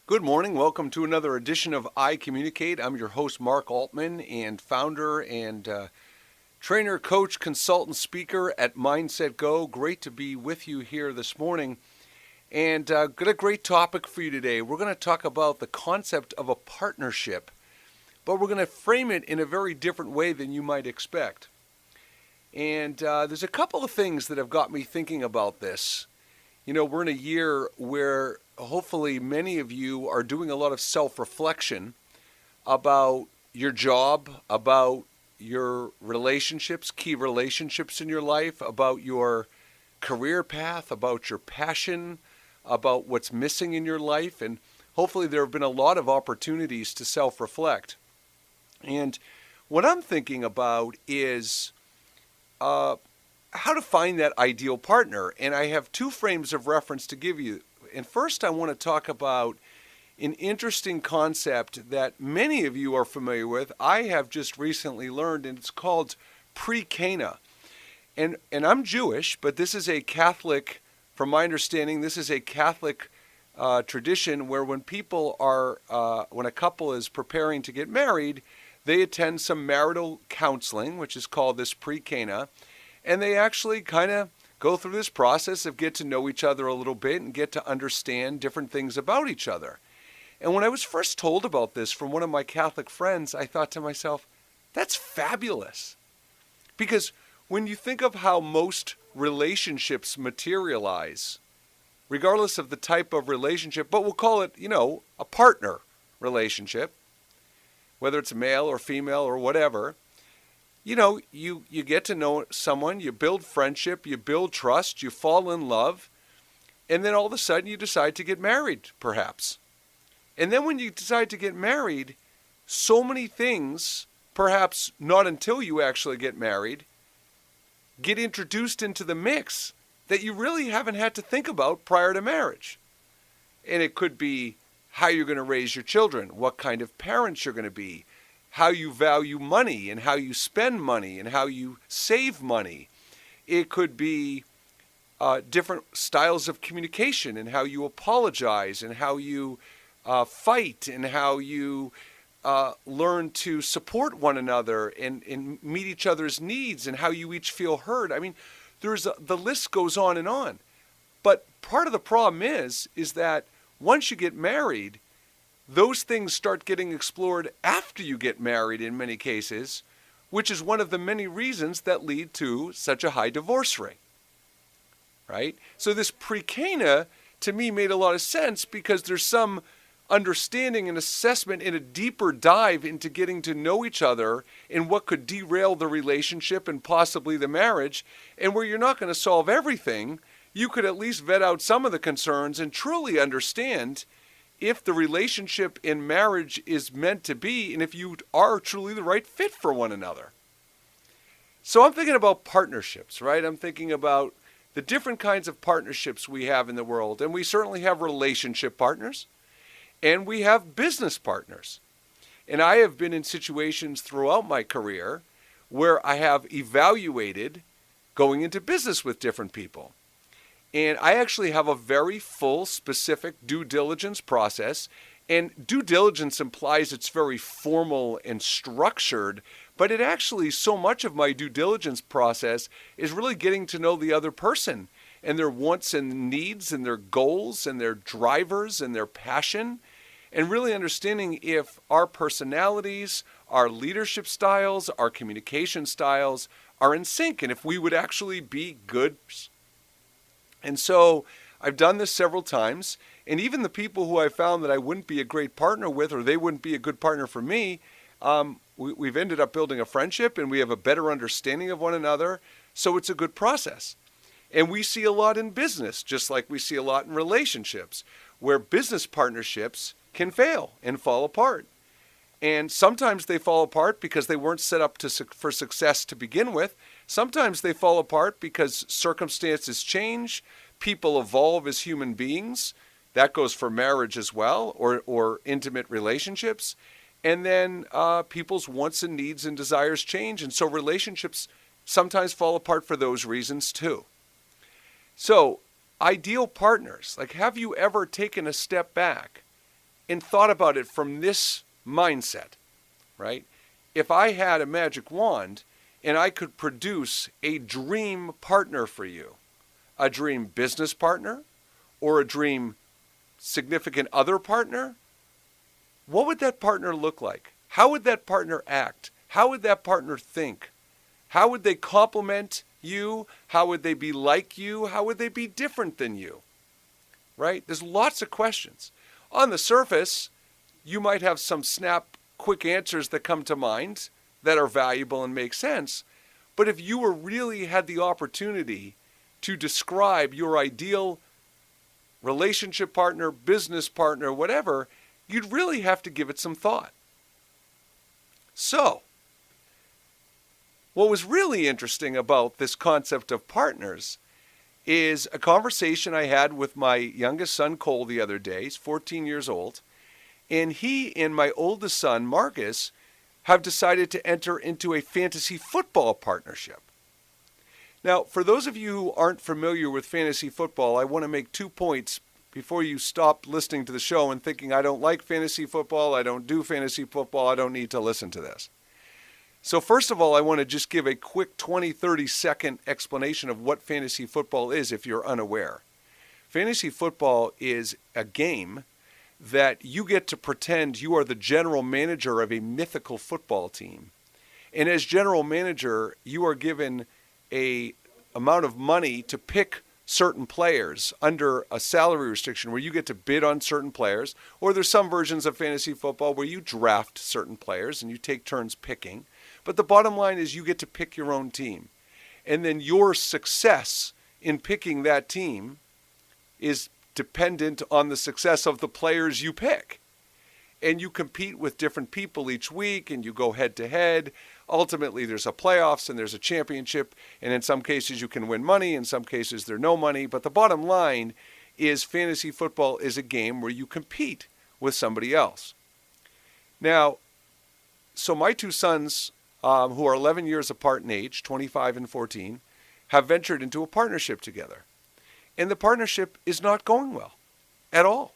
Good morning. Welcome to another edition of ICommunicate. I'm your host, Mark Altman, and founder and trainer, coach, consultant, speaker at Mindset Go. Great to be with you here this morning. And got a great topic for you today. We're going to talk about the concept of a partnership, but we're going to frame it in a very different way than you might expect. And there's a couple of things that have got me thinking about this. You know, we're in a year where hopefully many of you are doing a lot of self-reflection about your job, about your relationships, key relationships in your life, about your career path, about your passion, about what's missing in your life. And hopefully there have been a lot of opportunities to self-reflect. And what I'm thinking about is how to find that ideal partner. And I have two frames of reference to give you. And first, I want to talk about an interesting concept that many of you are familiar with. I have just recently learned, and it's called pre-Cana. And I'm Jewish, but this is a Catholic, from my understanding, this is a Catholic tradition where when when a couple is preparing to get married, they attend some marital counseling, which is called this pre-Cana. And they actually kind of go through this process of get to know each other a little bit and get to understand different things about each other. And when I was first told about this from one of my Catholic friends, I thought to myself, that's fabulous. Because when you think of how most relationships materialize, regardless of the type of relationship, but we'll call it, a partner relationship, whether it's male or female or whatever, you get to know someone, you build friendship, you build trust, you fall in love, and then all of a sudden you decide to get married, perhaps. And then when you decide to get married, so many things, perhaps not until you actually get married, get introduced into the mix that you really haven't had to think about prior to marriage. And it could be how you're going to raise your children, what kind of parents you're going to be, how you value money and how you spend money and how you save money. It could be different styles of communication and how you apologize and how you fight and how you learn to support one another and meet each other's needs and how you each feel heard. I mean, the list goes on and on. But part of the problem is that once you get married, those things start getting explored after you get married in many cases, which is one of the many reasons that lead to such a high divorce rate, right? So this pre-Cana, to me, made a lot of sense because there's some understanding and assessment in a deeper dive into getting to know each other and what could derail the relationship and possibly the marriage, and where you're not going to solve everything, you could at least vet out some of the concerns and truly understand if the relationship in marriage is meant to be, and if you are truly the right fit for one another. So I'm thinking about partnerships, right? I'm thinking about the different kinds of partnerships we have in the world. And we certainly have relationship partners, and we have business partners. And I have been in situations throughout my career where I have evaluated going into business with different people. And I actually have a very full, specific due diligence process. And due diligence implies it's very formal and structured, but it actually, so much of my due diligence process is really getting to know the other person and their wants and needs and their goals and their drivers and their passion, and really understanding if our personalities, our leadership styles, our communication styles are in sync, and if we would actually be good. And so I've done this several times, and even the people who I found that I wouldn't be a great partner with, or they wouldn't be a good partner for me, we've ended up building a friendship, and we have a better understanding of one another, so it's a good process. And we see a lot in business, just like we see a lot in relationships, where business partnerships can fail and fall apart. And sometimes they fall apart because they weren't set up for success to begin with. Sometimes they fall apart because circumstances change, people evolve as human beings. That goes for marriage as well, or intimate relationships. And then people's wants and needs and desires change. And so relationships sometimes fall apart for those reasons too. So ideal partners, like, have you ever taken a step back and thought about it from this mindset, right? If I had a magic wand and I could produce a dream partner for you, a dream business partner or a dream significant other partner, what would that partner look like? How would that partner act? How would that partner think? How would they complement you? How would they be like you? How would they be different than you? Right? There's lots of questions. On the surface, you might have some quick answers that come to mind that are valuable and make sense. But if you really had the opportunity to describe your ideal relationship partner, business partner, whatever, you'd really have to give it some thought. So, what was really interesting about this concept of partners is a conversation I had with my youngest son, Cole, the other day. He's 14 years old. And he and my oldest son, Marcus, have decided to enter into a fantasy football partnership. Now, for those of you who aren't familiar with fantasy football, I want to make 2 points before you stop listening to the show and thinking, I don't like fantasy football, I don't do fantasy football, I don't need to listen to this. So first of all, I want to just give a quick 20, 30-second explanation of what fantasy football is if you're unaware. Fantasy football is a game that you get to pretend you are the general manager of a mythical football team. And as general manager, you are given an amount of money to pick certain players under a salary restriction where you get to bid on certain players, or there's some versions of fantasy football where you draft certain players and you take turns picking. But the bottom line is you get to pick your own team. And then your success in picking that team is dependent on the success of the players you pick. And you compete with different people each week and you go head to head. Ultimately, there's a playoffs and there's a championship. And in some cases you can win money, in some cases there's no money. But the bottom line is fantasy football is a game where you compete with somebody else. Now, so my two sons, who are 11 years apart in age, 25 and 14, have ventured into a partnership together. And the partnership is not going well at all.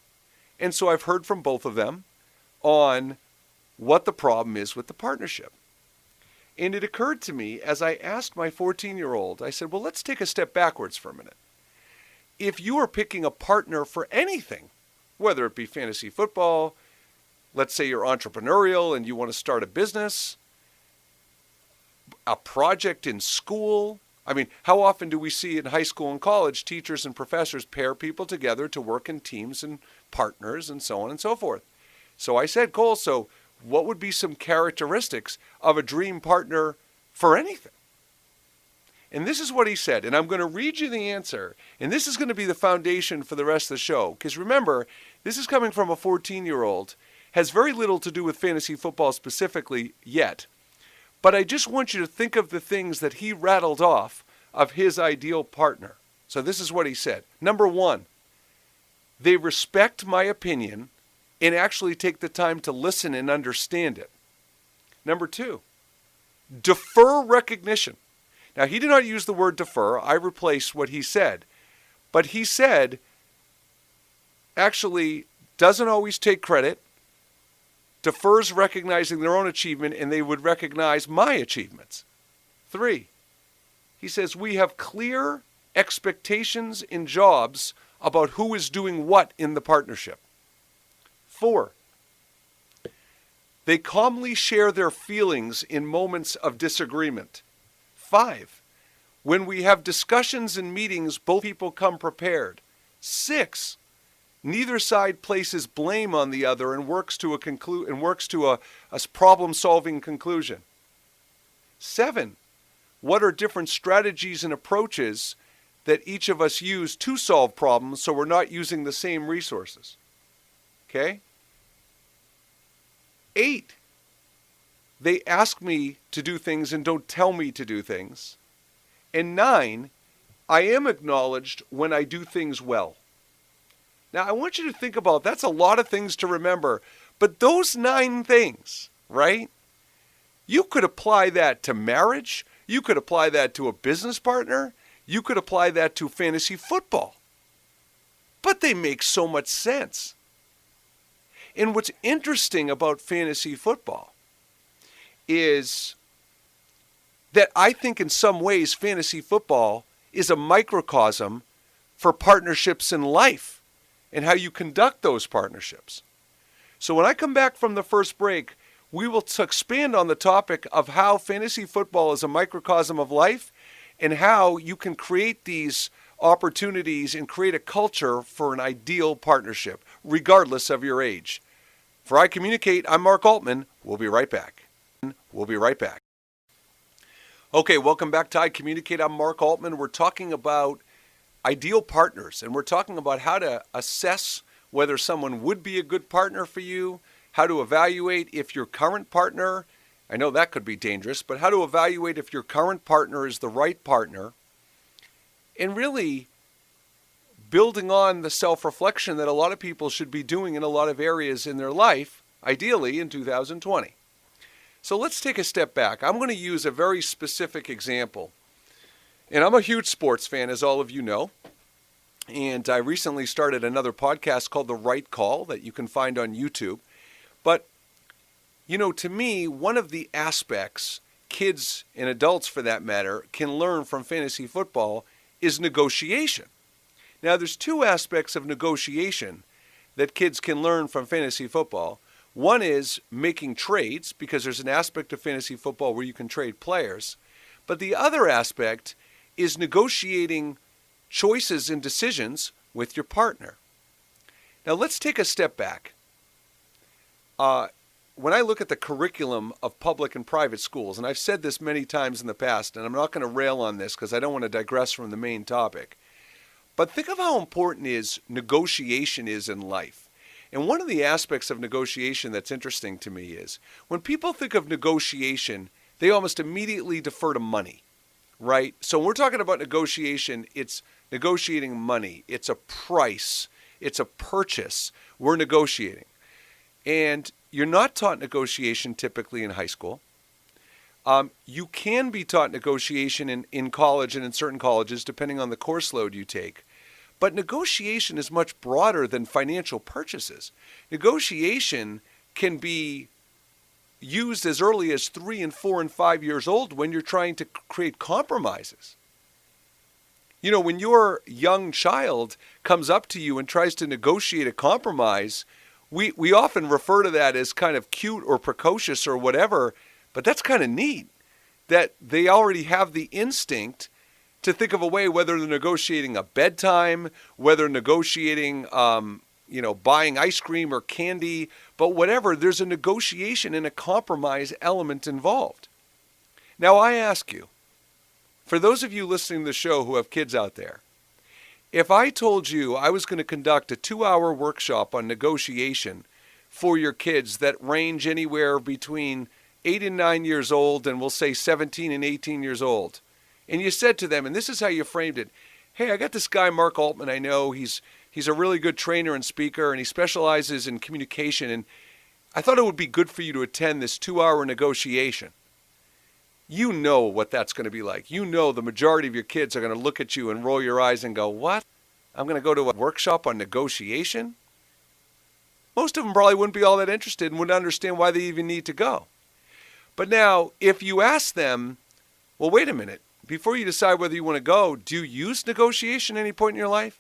And so I've heard from both of them on what the problem is with the partnership. And it occurred to me as I asked my 14-year-old, I said, well, let's take a step backwards for a minute. If you are picking a partner for anything, whether it be fantasy football, let's say you're entrepreneurial and you want to start a business, a project in school. I mean, how often do we see in high school and college teachers and professors pair people together to work in teams and partners and so on and so forth? So I said, Cole, so what would be some characteristics of a dream partner for anything? And this is what he said, and I'm going to read you the answer, and this is going to be the foundation for the rest of the show. Because remember, this is coming from a 14-year-old, has very little to do with fantasy football specifically yet. But I just want you to think of the things that he rattled off of his ideal partner. So this is what he said. Number one, they respect my opinion and actually take the time to listen and understand it. Number two, defer recognition. Now, he did not use the word defer. I replaced what he said. But he said, actually, doesn't always take credit, defers recognizing their own achievement, and they would recognize my achievements. Three, he says, we have clear expectations in jobs about who is doing what in the partnership. Four, they calmly share their feelings in moments of disagreement. Five, when we have discussions and meetings, both people come prepared. Six, neither side places blame on the other and works to a problem-solving conclusion. Seven, what are different strategies and approaches that each of us use to solve problems so we're not using the same resources? Okay? 8, they ask me to do things and don't tell me to do things. And 9, I am acknowledged when I do things well. Now, I want you to think about, that's a lot of things to remember, but those 9 things, right? You could apply that to marriage. You could apply that to a business partner. You could apply that to fantasy football. But they make so much sense. And what's interesting about fantasy football is that I think in some ways fantasy football is a microcosm for partnerships in life and how you conduct those partnerships. So when I come back from the first break, we will expand on the topic of how fantasy football is a microcosm of life and how you can create these opportunities and create a culture for an ideal partnership, regardless of your age. For ICommunicate, I'm Mark Altman. We'll be right back. Okay, welcome back to ICommunicate. I'm Mark Altman. We're talking about ideal partners, and we're talking about how to assess whether someone would be a good partner for you, how to evaluate if your current partner, I know that could be dangerous, but how to evaluate if your current partner is the right partner, and really building on the self-reflection that a lot of people should be doing in a lot of areas in their life, ideally in 2020. So let's take a step back. I'm going to use a very specific example. And I'm a huge sports fan, as all of you know. And I recently started another podcast called The Right Call that you can find on YouTube. But, to me, one of the aspects kids and adults, for that matter, can learn from fantasy football is negotiation. Now, there's two aspects of negotiation that kids can learn from fantasy football. One is making trades, because there's an aspect of fantasy football where you can trade players. But the other aspect is negotiating choices and decisions with your partner. Now, let's take a step back. When I look at the curriculum of public and private schools, and I've said this many times in the past, and I'm not going to rail on this because I don't want to digress from the main topic, but think of how important negotiation is in life. And one of the aspects of negotiation that's interesting to me is when people think of negotiation, they almost immediately defer to money, right? So when we're talking about negotiation, it's negotiating money. It's a price. It's a purchase. We're negotiating. And you're not taught negotiation typically in high school. You can be taught negotiation in college and in certain colleges, depending on the course load you take. But negotiation is much broader than financial purchases. Negotiation can be used as early as 3 and 4 and 5 years old when you're trying to create compromises. When your young child comes up to you and tries to negotiate a compromise, we often refer to that as kind of cute or precocious or whatever, but that's kind of neat that they already have the instinct to think of a way, whether they're negotiating a bedtime, whether negotiating, buying ice cream or candy, but whatever, there's a negotiation and a compromise element involved. Now, I ask you, for those of you listening to the show who have kids out there, if I told you I was going to conduct a 2-hour workshop on negotiation for your kids that range anywhere between 8 and 9 years old and we'll say 17 and 18 years old, and you said to them, and this is how you framed it, hey, I got this guy, Mark Altman, I know, he's a really good trainer and speaker, and he specializes in communication, and I thought it would be good for you to attend this 2-hour negotiation. You know what that's going to be like. You know the majority of your kids are going to look at you and roll your eyes and go, what? I'm going to go to a workshop on negotiation? Most of them probably wouldn't be all that interested and wouldn't understand why they even need to go. But now, if you ask them, well, wait a minute, before you decide whether you want to go, do you use negotiation at any point in your life?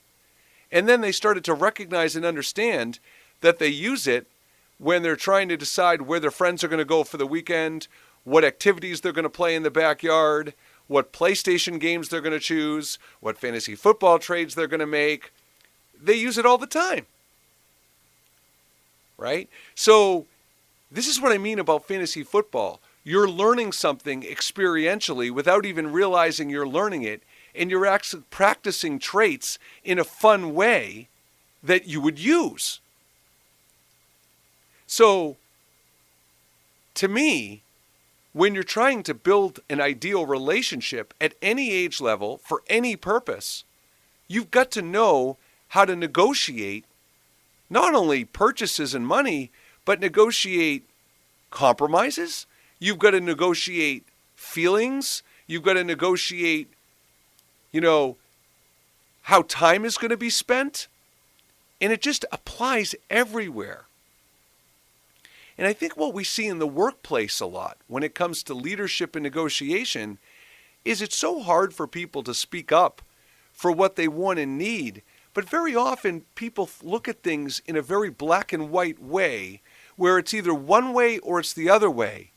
And then they started to recognize and understand that they use it when they're trying to decide where their friends are going to go for the weekend, what activities they're going to play in the backyard, what PlayStation games they're going to choose, what fantasy football trades they're going to make. They use it all the time, right? So this is what I mean about fantasy football. You're learning something experientially without even realizing you're learning it, and you're actually practicing traits in a fun way that you would use. So, to me, when you're trying to build an ideal relationship at any age level for any purpose, you've got to know how to negotiate not only purchases and money, but negotiate compromises. You've got to negotiate feelings. You've got to negotiate, how time is going to be spent. And it just applies everywhere. And I think what we see in the workplace a lot when it comes to leadership and negotiation is it's so hard for people to speak up for what they want and need. But very often people look at things in a very black and white way where it's either one way or it's the other way.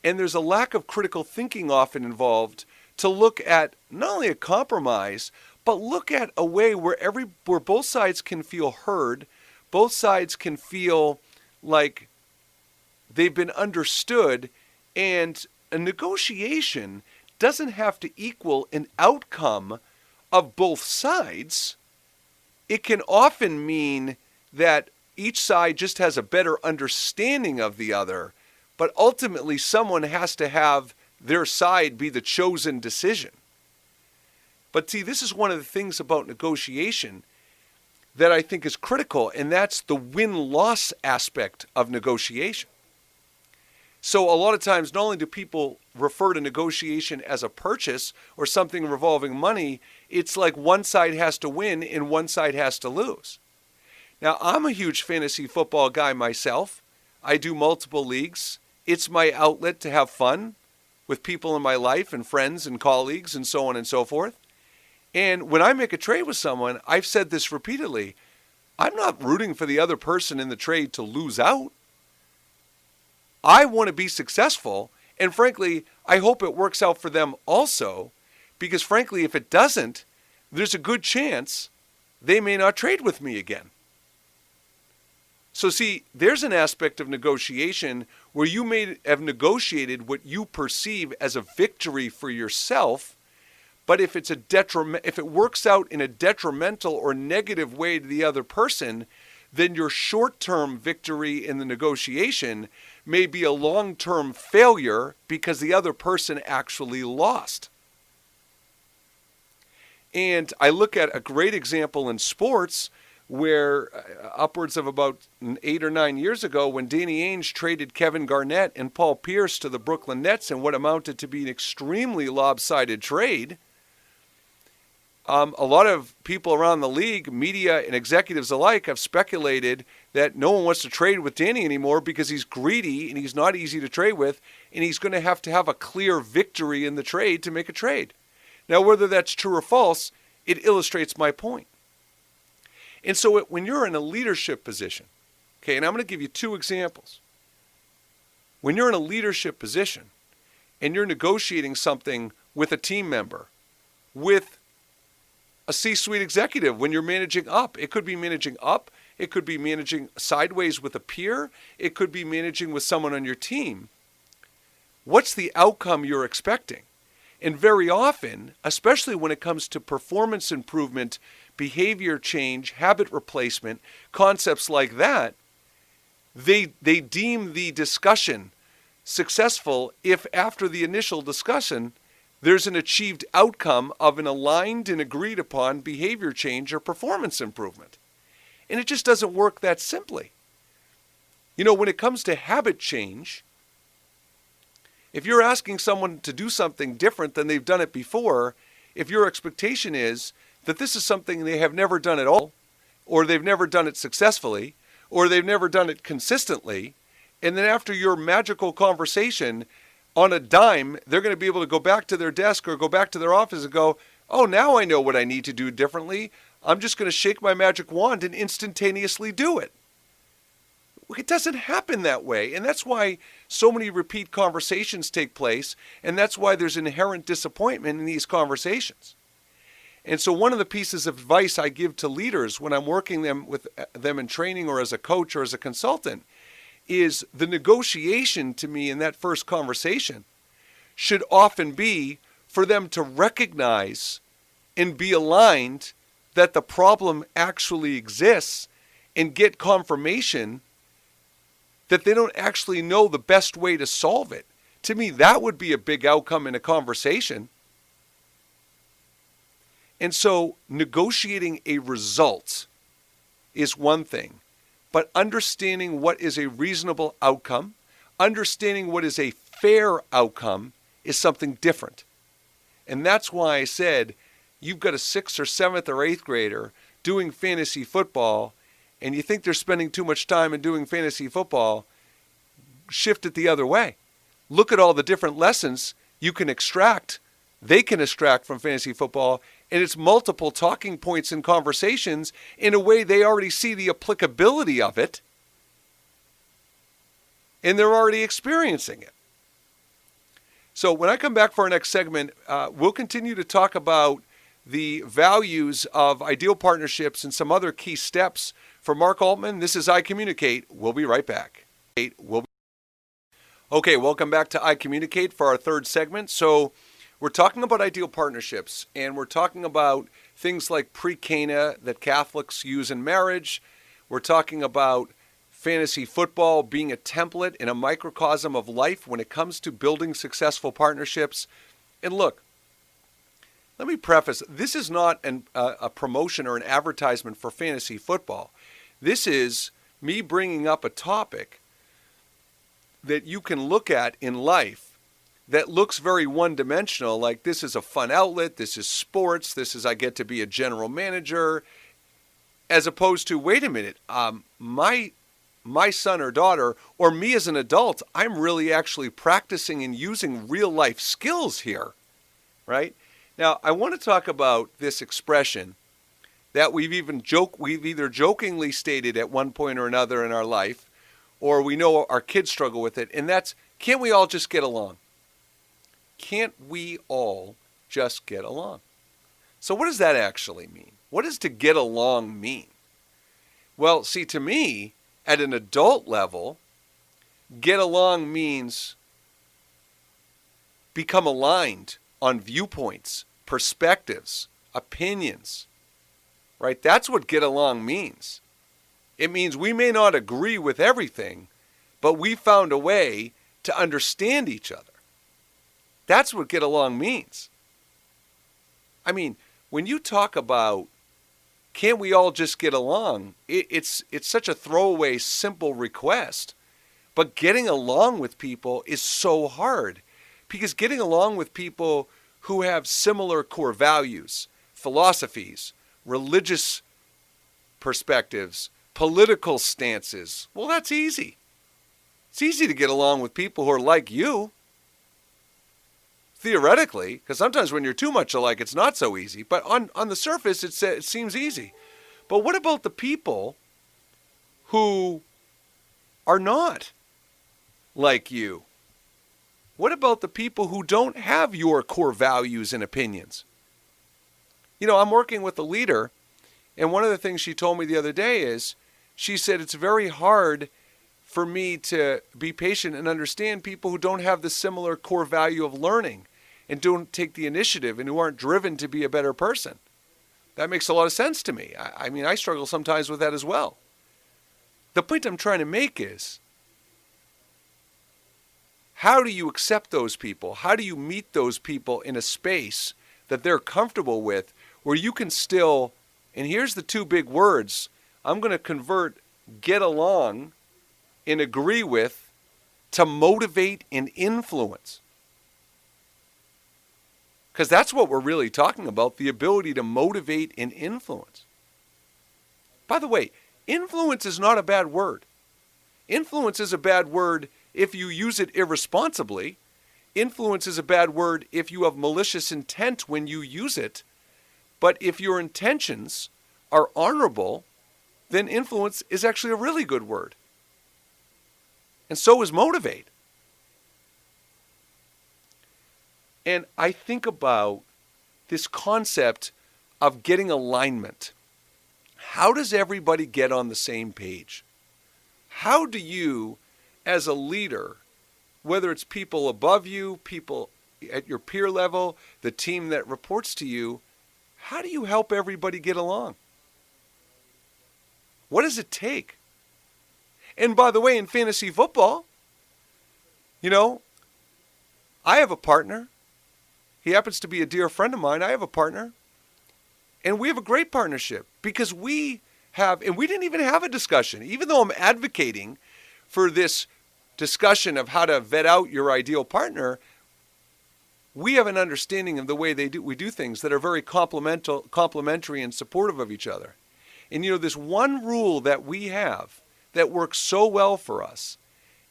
And there's a lack of critical thinking often involved to look at not only a compromise, but look at a way where both sides can feel heard, both sides can feel like they've been understood, and a negotiation doesn't have to equal an outcome of both sides. It can often mean that each side just has a better understanding of the other, but ultimately someone has to have their side be the chosen decision. But see, this is one of the things about negotiation that I think is critical, and that's the win-loss aspect of negotiation. So a lot of times, not only do people refer to negotiation as a purchase or something involving money, it's like one side has to win and one side has to lose. Now, I'm a huge fantasy football guy myself. I do multiple leagues. It's my outlet to have fun with people in my life and friends and colleagues and so on and so forth. And when I make a trade with someone, I've said this repeatedly, I'm not rooting for the other person in the trade to lose out. I want to be successful, and frankly, I hope it works out for them also, because frankly, if it doesn't, there's a good chance they may not trade with me again. So see, there's an aspect of negotiation where you may have negotiated what you perceive as a victory for yourself, but if it works out in a detrimental or negative way to the other person, then your short-term victory in the negotiation may be a long-term failure because the other person actually lost. And I look at a great example in sports where upwards of about 8 or 9 years ago, when Danny Ainge traded Kevin Garnett and Paul Pierce to the Brooklyn Nets in what amounted to be an extremely lopsided trade, a lot of people around the league, media and executives alike, have speculated that no one wants to trade with Danny anymore because he's greedy and he's not easy to trade with, and he's going to have a clear victory in the trade to make a trade. Now, whether that's true or false, it illustrates my point. And so when you're in a leadership position, okay, and I'm going to give you 2 examples. When you're in a leadership position and you're negotiating something with a team member, with a C-suite executive, when you're managing up, it could be managing up, it could be managing sideways with a peer, it could be managing with someone on your team. What's the outcome you're expecting? And very often, especially when it comes to performance improvement, behavior change, habit replacement, concepts like that, they deem the discussion successful if after the initial discussion, there's an achieved outcome of an aligned and agreed upon behavior change or performance improvement. And it just doesn't work that simply. You know, when it comes to habit change, if you're asking someone to do something different than they've done it before, if your expectation is that this is something they have never done at all, or they've never done it successfully, or they've never done it consistently, and then after your magical conversation, on a dime, they're going to be able to go back to their desk or go back to their office and go, oh, now I know what I need to do differently. I'm just going to shake my magic wand and instantaneously do it. It doesn't happen that way. And that's why so many repeat conversations take place. And that's why there's inherent disappointment in these conversations. And so one of the pieces of advice I give to leaders when I'm working with them in training or as a coach or as a consultant is the negotiation to me in that first conversation should often be for them to recognize and be aligned that the problem actually exists and get confirmation that they don't actually know the best way to solve it. To me, that would be a big outcome in a conversation. And so negotiating a result is one thing. But understanding what is a reasonable outcome, understanding what is a fair outcome is something different. And that's why I said, you've got a 6th or 7th or 8th grader doing fantasy football, and you think they're spending too much time in doing fantasy football, shift it the other way. Look at all the different lessons you can extract, they can extract from fantasy football, and it's multiple talking points and conversations in a way they already see the applicability of it, and they're already experiencing it. So when I come back for our next segment, we'll continue to talk about the values of ideal partnerships and some other key steps. For Mark Altman, this is ICommunicate. We'll be right back. Okay, welcome back to ICommunicate for our third segment. So we're talking about ideal partnerships, and we're talking about things like pre-Cana that Catholics use in marriage. We're talking about fantasy football being a template and a microcosm of life when it comes to building successful partnerships. And look, let me preface, this is not a promotion or an advertisement for fantasy football. This is me bringing up a topic that you can look at in life that looks very one-dimensional, like this is a fun outlet, this is sports, this is I get to be a general manager, as opposed to, wait a minute, my son or daughter, or me as an adult, I'm really actually practicing and using real-life skills here, right? Now, I want to talk about this expression that we've either jokingly stated at one point or another in our life, or we know our kids struggle with it, and that's, can't we all just get along? Can't we all just get along? So what does that actually mean? What does to get along mean? Well, see, to me, at an adult level, get along means become aligned on viewpoints, perspectives, opinions, right? That's what get along means. It means we may not agree with everything, but we found a way to understand each other. That's what get along means. I mean, when you talk about can't we all just get along, it's such a throwaway, simple request. But getting along with people is so hard, because getting along with people who have similar core values, philosophies, religious perspectives, political stances, well, that's easy. It's easy to get along with people who are like you. Theoretically, because sometimes when you're too much alike, it's not so easy. But on the surface, it seems easy. But what about the people who are not like you? What about the people who don't have your core values and opinions? You know, I'm working with a leader, and one of the things she told me the other day is, she said, it's very hard for me to be patient and understand people who don't have the similar core value of learning and don't take the initiative and who aren't driven to be a better person. That makes a lot of sense to me. I mean, I struggle sometimes with that as well. The point I'm trying to make is, how do you accept those people? How do you meet those people in a space that they're comfortable with, where you can still, and here's the two big words, I'm going to convert get along and agree with to motivate and influence. Because that's what we're really talking about, the ability to motivate and influence. By the way, influence is not a bad word. Influence is a bad word if you use it irresponsibly. Influence is a bad word if you have malicious intent when you use it. But if your intentions are honorable, then influence is actually a really good word. And so is motivate. And I think about this concept of getting alignment. How does everybody get on the same page? How do you, as a leader, whether it's people above you, people at your peer level, the team that reports to you, how do you help everybody get along? What does it take? And by the way, in fantasy football, you know, I have a partner. He happens to be a dear friend of mine. I have a partner. And we have a great partnership because we have, and we didn't even have a discussion, even though I'm advocating for this discussion of how to vet out your ideal partner, we have an understanding of the way we do things that are very complementary and supportive of each other. And you know, this one rule that we have that works so well for us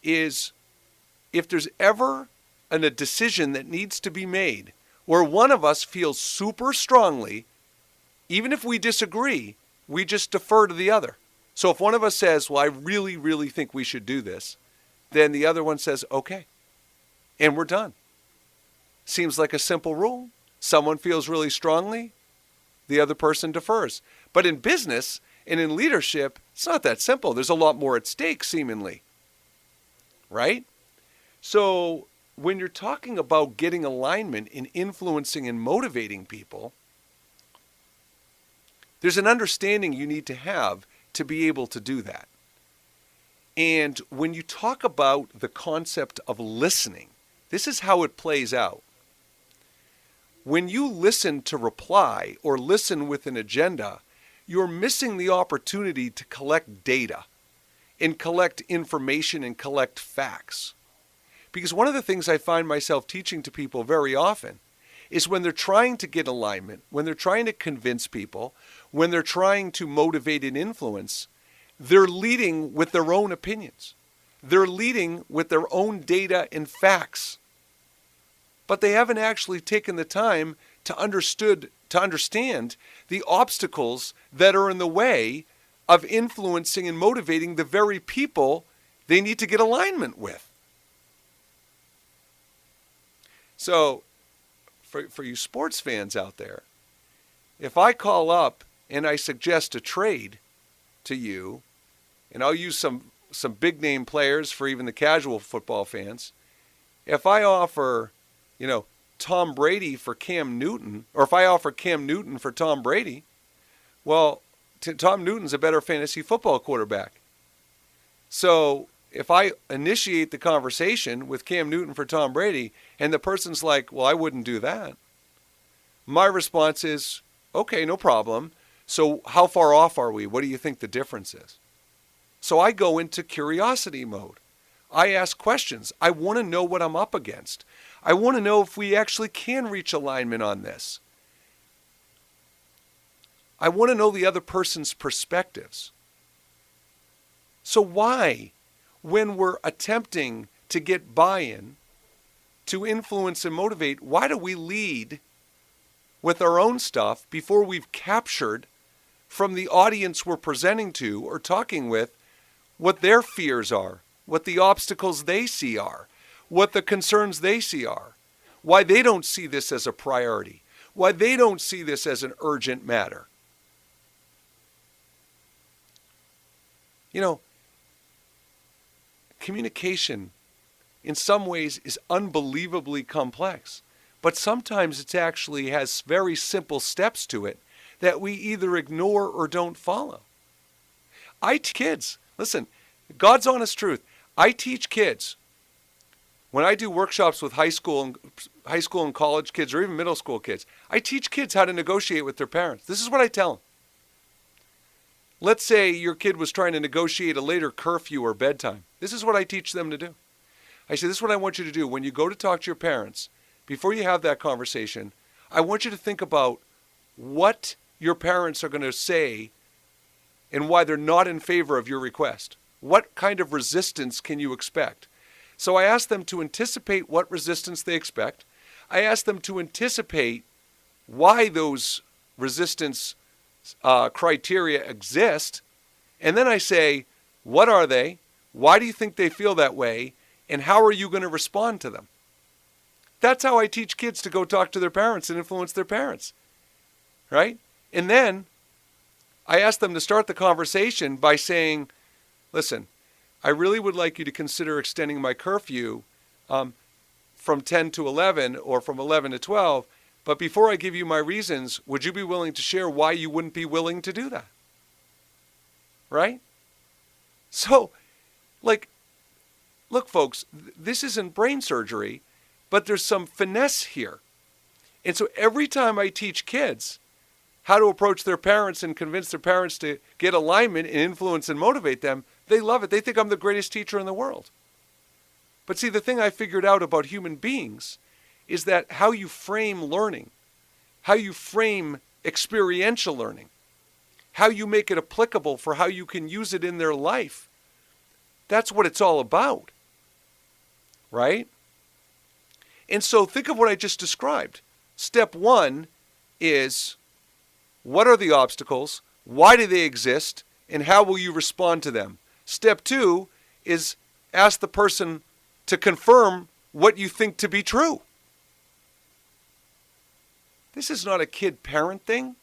is if there's ever a decision that needs to be made where one of us feels super strongly, even if we disagree, we just defer to the other. So if one of us says, well, I really, really think we should do this, then the other one says, okay. And we're done. Seems like a simple rule. Someone feels really strongly, the other person defers. But in business and in leadership, it's not that simple. There's a lot more at stake, seemingly. Right? So when you're talking about getting alignment in influencing and motivating people, there's an understanding you need to have to be able to do that. And when you talk about the concept of listening, this is how it plays out. When you listen to reply or listen with an agenda, you're missing the opportunity to collect data and collect information and collect facts. Because one of the things I find myself teaching to people very often is when they're trying to get alignment, when they're trying to convince people, when they're trying to motivate and influence, they're leading with their own opinions. They're leading with their own data and facts. But they haven't actually taken the time to understand the obstacles that are in the way of influencing and motivating the very people they need to get alignment with. So, for you sports fans out there, if I call up and I suggest a trade to you, and I'll use some big name players for even the casual football fans, if I offer, Tom Brady for Cam Newton, or if I offer Cam Newton for Tom Brady, well, Tom Newton's a better fantasy football quarterback. So if I initiate the conversation with Cam Newton for Tom Brady, and the person's like, well, I wouldn't do that, my response is, okay, no problem. So how far off are we? What do you think the difference is? So I go into curiosity mode. I ask questions. I want to know what I'm up against. I want to know if we actually can reach alignment on this. I want to know the other person's perspectives. So why, when we're attempting to get buy-in, to influence and motivate, why do we lead with our own stuff before we've captured from the audience we're presenting to or talking with what their fears are, what the obstacles they see are, what the concerns they see are, why they don't see this as a priority, why they don't see this as an urgent matter. Communication in some ways is unbelievably complex, but sometimes it actually has very simple steps to it that we either ignore or don't follow. I teach kids, listen, God's honest truth, I teach kids, when I do workshops with high school and college kids or even middle school kids, I teach kids how to negotiate with their parents. This is what I tell them. Let's say your kid was trying to negotiate a later curfew or bedtime. This is what I teach them to do. I say, this is what I want you to do. When you go to talk to your parents, before you have that conversation, I want you to think about what your parents are going to say and why they're not in favor of your request. What kind of resistance can you expect? So I ask them to anticipate what resistance they expect. I ask them to anticipate why those resistance criteria exist. And then I say, what are they? Why do you think they feel that way? And how are you going to respond to them? That's how I teach kids to go talk to their parents and influence their parents. Right? And then I ask them to start the conversation by saying, listen, I really would like you to consider extending my curfew from 10 to 11 or from 11 to 12. But before I give you my reasons, would you be willing to share why you wouldn't be willing to do that? Right? So, look, folks, this isn't brain surgery, but there's some finesse here. And so every time I teach kids how to approach their parents and convince their parents to get alignment and influence and motivate them, they love it. They think I'm the greatest teacher in the world. But see, the thing I figured out about human beings is that how you frame learning, how you frame experiential learning, how you make it applicable for how you can use it in their life, that's what it's all about. right? And so think of what I just described. Step one is, what are the obstacles? Why do they exist? And how will you respond to them? Step two is ask the person to confirm what you think to be true. This is not a kid-parent thing.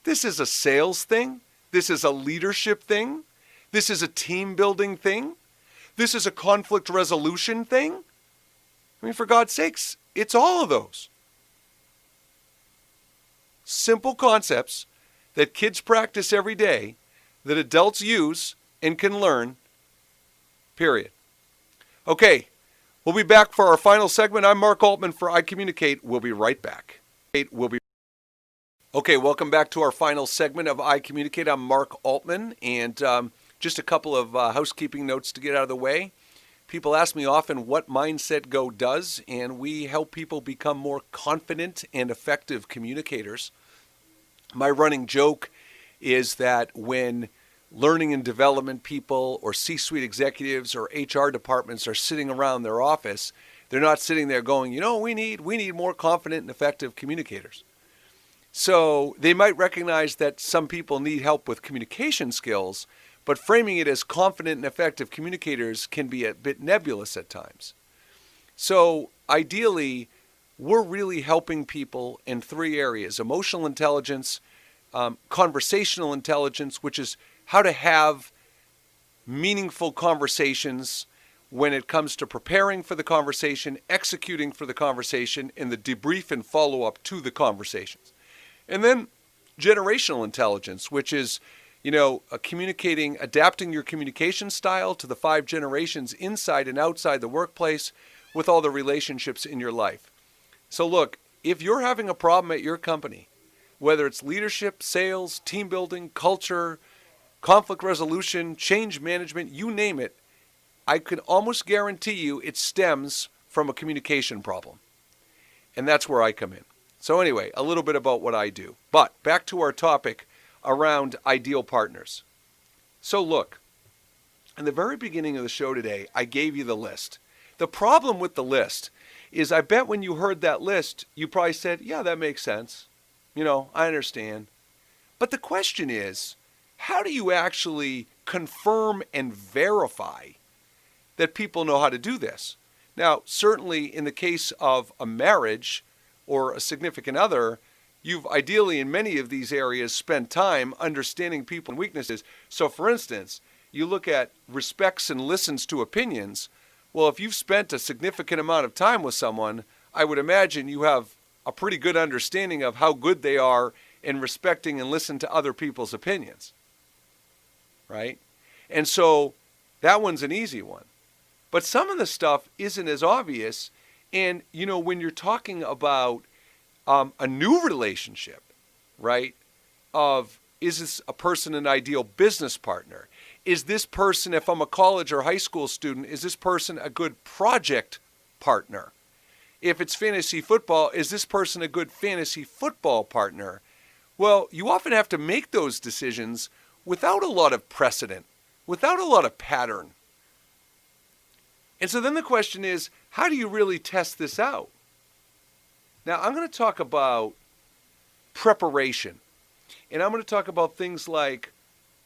This is a sales thing. This is a leadership thing. This is a team-building thing. This is a conflict resolution thing. I mean, for God's sakes, it's all of those. Simple concepts that kids practice every day, that adults use and can learn, period. Okay, we'll be back for our final segment. I'm Mark Altman for ICommunicate. We'll be right back. Okay, welcome back to our final segment of ICommunicate. I'm Mark Altman, and just a couple of housekeeping notes to get out of the way. People ask me often what Mindset Go does, and we help people become more confident and effective communicators. My running joke is that when learning and development people or C-suite executives or HR departments are sitting around their office, they're not sitting there going, we need more confident and effective communicators. So they might recognize that some people need help with communication skills, but framing it as confident and effective communicators can be a bit nebulous at times. So ideally, we're really helping people in three areas: emotional intelligence, conversational intelligence, which is how to have meaningful conversations when it comes to preparing for the conversation, executing for the conversation, and the debrief and follow-up to the conversations. And then generational intelligence, which is adapting your communication style to the 5 generations inside and outside the workplace with all the relationships in your life. So look, if you're having a problem at your company, whether it's leadership, sales, team building, culture, conflict resolution, change management, you name it, I can almost guarantee you it stems from a communication problem. And that's where I come in. So anyway, a little bit about what I do. But back to our topic around ideal partners. So look, in the very beginning of the show today, I gave you the list. The problem with the list is I bet when you heard that list, you probably said, yeah, that makes sense. I understand. But the question is, how do you actually confirm and verify that people know how to do this? Now, certainly in the case of a marriage or a significant other, you've ideally in many of these areas spent time understanding people and weaknesses. So for instance, you look at respects and listens to opinions. Well, if you've spent a significant amount of time with someone, I would imagine you have a pretty good understanding of how good they are in respecting and listening to other people's opinions, right? And so that one's an easy one. But some of the stuff isn't as obvious. And, when you're talking about a new relationship, right, is this a person an ideal business partner? Is this person, if I'm a college or high school student, is this person a good project partner? If it's fantasy football, is this person a good fantasy football partner? Well, you often have to make those decisions without a lot of precedent, without a lot of pattern. And so then the question is, how do you really test this out? Now, I'm going to talk about preparation. And I'm going to talk about things like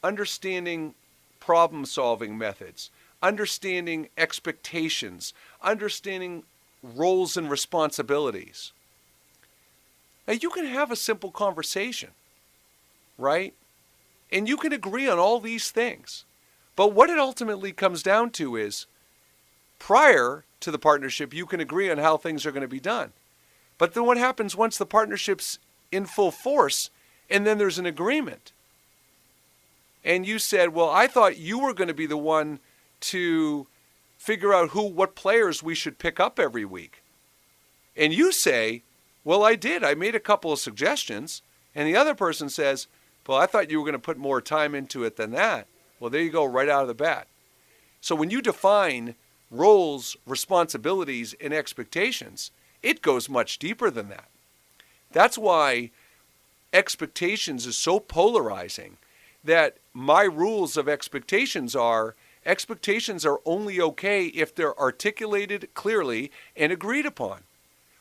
understanding problem-solving methods, understanding expectations, understanding roles and responsibilities. Now, you can have a simple conversation, right? And you can agree on all these things. But what it ultimately comes down to is, prior to the partnership, you can agree on how things are going to be done. But then what happens once the partnership's in full force and then there's an agreement? And you said, well, I thought you were going to be the one to figure out what players we should pick up every week. And you say, well, I did. I made a couple of suggestions. And the other person says, well, I thought you were going to put more time into it than that. Well, there you go, right out of the bat. So when you define roles, responsibilities, and expectations, it goes much deeper than that. That's why expectations is so polarizing, that my rules of expectations are Expectations are only okay if they're articulated clearly and agreed upon.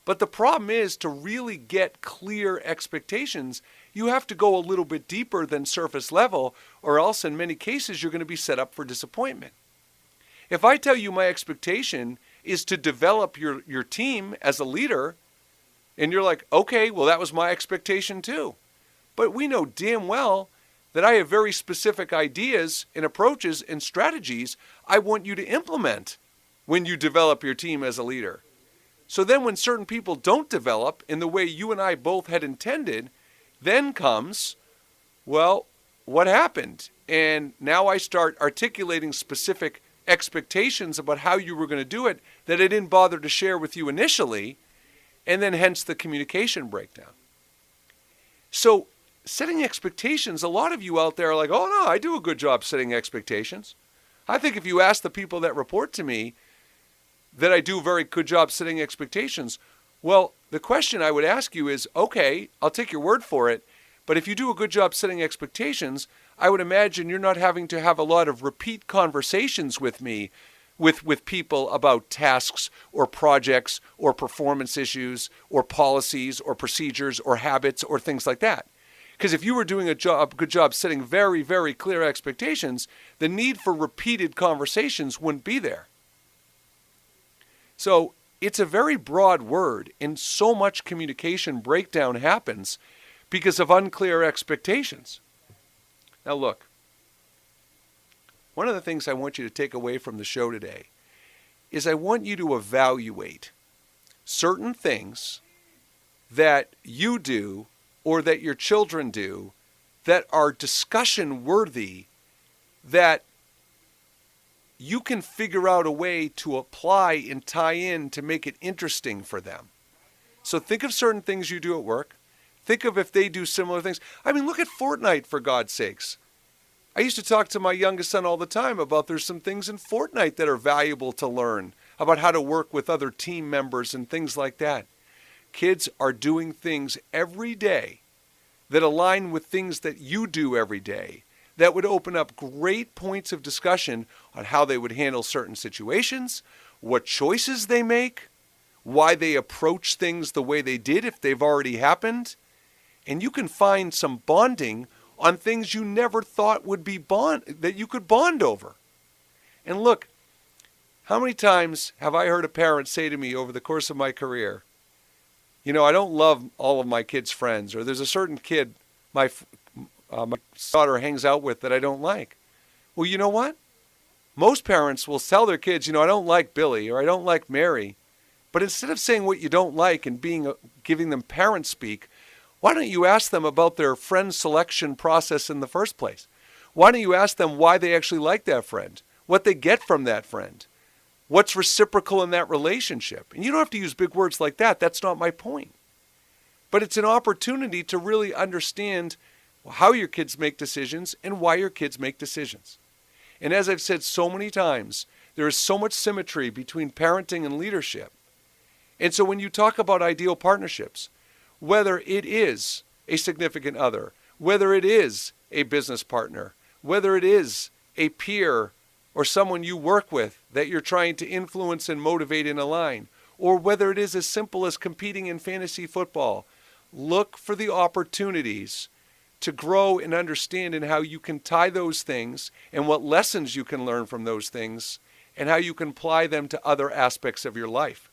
But the problem is, to really get clear expectations, you have to go a little bit deeper than surface level, or else in many cases you're going to be set up for disappointment. If I tell you my expectation is to develop your team as a leader, and you're like, okay, well, that was my expectation too. But we know damn well that I have very specific ideas and approaches and strategies I want you to implement when you develop your team as a leader. So then when certain people don't develop in the way you and I both had intended, then comes, well, what happened? And now I start articulating specific expectations about how you were going to do it that I didn't bother to share with you initially, and then hence the communication breakdown. So setting expectations, a lot of you out there are like, oh no, I do a good job setting expectations. I think if you ask the people that report to me that I do a very good job setting expectations, well, the question I would ask you is, okay, I'll take your word for it, but if you do a good job setting expectations, I would imagine you're not having to have a lot of repeat conversations with me, with people about tasks or projects or performance issues or policies or procedures or habits or things like that. Because if you were doing a good job setting very, very clear expectations, the need for repeated conversations wouldn't be there. So it's a very broad word, and so much communication breakdown happens because of unclear expectations. Now look, one of the things I want you to take away from the show today is I want you to evaluate certain things that you do or that your children do that are discussion worthy, that you can figure out a way to apply and tie in to make it interesting for them. So think of certain things you do at work. Think of if they do similar things. I mean, look at Fortnite, for God's sakes. I used to talk to my youngest son all the time about there's some things in Fortnite that are valuable to learn, about how to work with other team members and things like that. Kids are doing things every day that align with things that you do every day, that would open up great points of discussion on how they would handle certain situations, what choices they make, why they approach things the way they did if they've already happened. And you can find some bonding on things you never thought would be that you could bond over. And look, how many times have I heard a parent say to me over the course of my career, you know, I don't love all of my kids' friends, or there's a certain kid my daughter hangs out with that I don't like. Well, you know what? Most parents will tell their kids, you know, I don't like Billy or I don't like Mary. But instead of saying what you don't like and giving them parent speak, why don't you ask them about their friend selection process in the first place? Why don't you ask them why they actually like that friend, what they get from that friend, what's reciprocal in that relationship? And you don't have to use big words like that. That's not my point. But it's an opportunity to really understand how your kids make decisions and why your kids make decisions. And as I've said so many times, there is so much symmetry between parenting and leadership. And so when you talk about ideal partnerships, whether it is a significant other, whether it is a business partner, whether it is a peer or someone you work with that you're trying to influence and motivate and align, or whether it is as simple as competing in fantasy football, look for the opportunities to grow and understand in how you can tie those things and what lessons you can learn from those things and how you can apply them to other aspects of your life.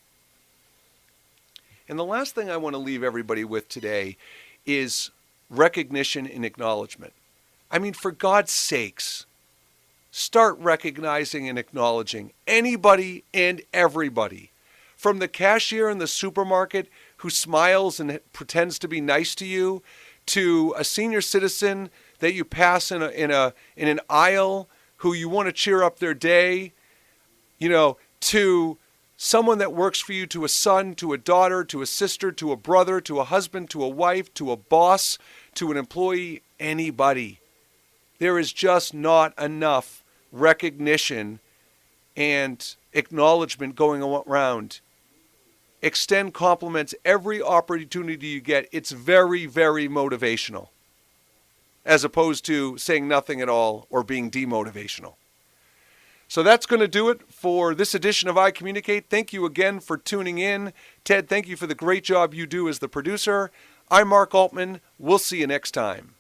And the last thing I want to leave everybody with today is recognition and acknowledgement. I mean, for God's sakes, start recognizing and acknowledging anybody and everybody. From the cashier in the supermarket who smiles and pretends to be nice to you, to a senior citizen that you pass in an aisle who you want to cheer up their day, you know, to someone that works for you, to a son, to a daughter, to a sister, to a brother, to a husband, to a wife, to a boss, to an employee, anybody. There is just not enough recognition and acknowledgement going around. Extend compliments every opportunity you get. It's very, very motivational, as opposed to saying nothing at all or being demotivational. So that's going to do it for this edition of ICommunicate. Thank you again for tuning in. Ted, thank you for the great job you do as the producer. I'm Mark Altman. We'll see you next time.